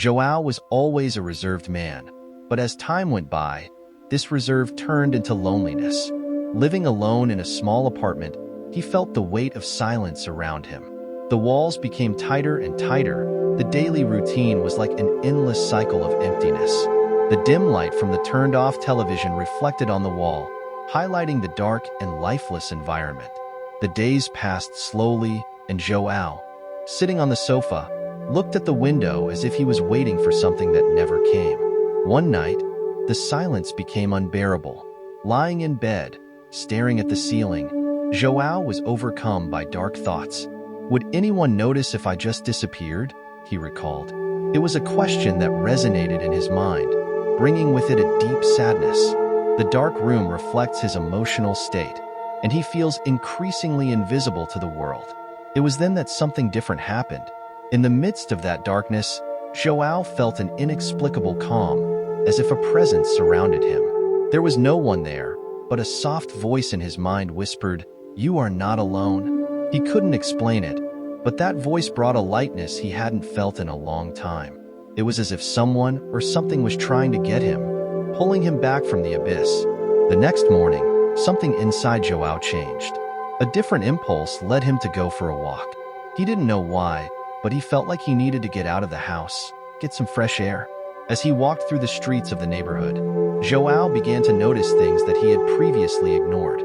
João was always a reserved man, but as time went by, this reserve turned into loneliness. Living alone in a small apartment, he felt the weight of silence around him. The walls became tighter and tighter. The daily routine was like an endless cycle of emptiness. The dim light from the turned-off television reflected on the wall, highlighting the dark and lifeless environment. The days passed slowly, and João, sitting on the sofa, looked at the window as if he was waiting for something that never came. One night, the silence became unbearable. Lying in bed, staring at the ceiling, João was overcome by dark thoughts. Would anyone notice if I just disappeared? He recalled. It was a question that resonated in his mind, bringing with it a deep sadness. The dark room reflects his emotional state, and he feels increasingly invisible to the world. It was then that something different happened. In the midst of that darkness, João felt an inexplicable calm, as if a presence surrounded him. There was no one there, but a soft voice in his mind whispered, "You are not alone." He couldn't explain it, but that voice brought a lightness he hadn't felt in a long time. It was as if someone or something was trying to get him, pulling him back from the abyss. The next morning, something inside João changed. A different impulse led him to go for a walk. He didn't know why, but he felt like he needed to get out of the house, get some fresh air. As he walked through the streets of the neighborhood, João began to notice things that he had previously ignored.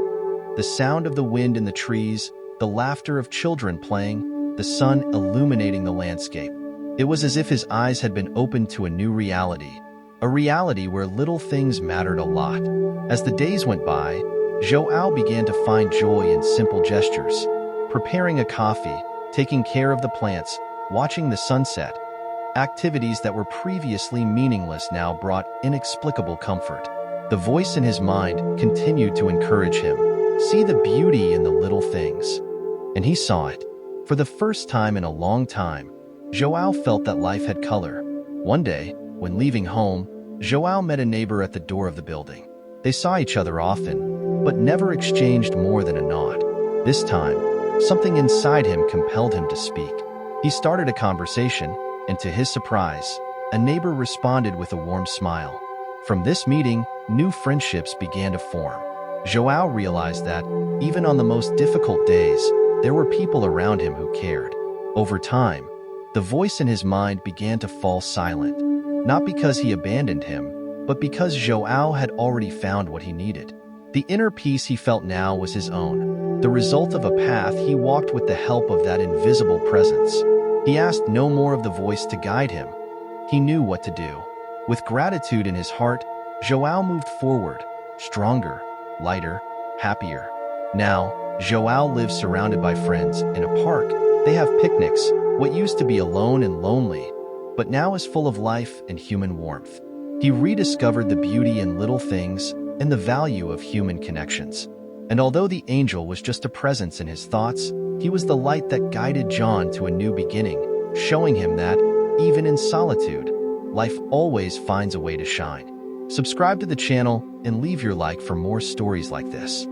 The sound of the wind in the trees, the laughter of children playing, the sun illuminating the landscape. It was as if his eyes had been opened to a new reality, a reality where little things mattered a lot. As the days went by, João began to find joy in simple gestures, preparing a coffee, taking care of the plants, watching the sunset. Activities that were previously meaningless now brought inexplicable comfort. The voice in his mind continued to encourage him. See the beauty in the little things. And he saw it. For the first time in a long time, João felt that life had color. One day, when leaving home, João met a neighbor at the door of the building. They saw each other often, but never exchanged more than a nod. This time, something inside him compelled him to speak. He started a conversation, and to his surprise, a neighbor responded with a warm smile. From this meeting, new friendships began to form. João realized that, even on the most difficult days, there were people around him who cared. Over time, the voice in his mind began to fall silent, not because he abandoned him, but because João had already found what he needed. The inner peace he felt now was his own, the result of a path he walked with the help of that invisible presence. He asked no more of the voice to guide him. He knew what to do. With gratitude in his heart, João moved forward, stronger, lighter, happier. Now, João lives surrounded by friends in a park. They have picnics, what used to be alone and lonely, but now is full of life and human warmth. He rediscovered the beauty in little things and the value of human connections. And although the angel was just a presence in his thoughts, he was the light that guided John to a new beginning, showing him that, even in solitude, life always finds a way to shine. Subscribe to the channel and leave your like for more stories like this.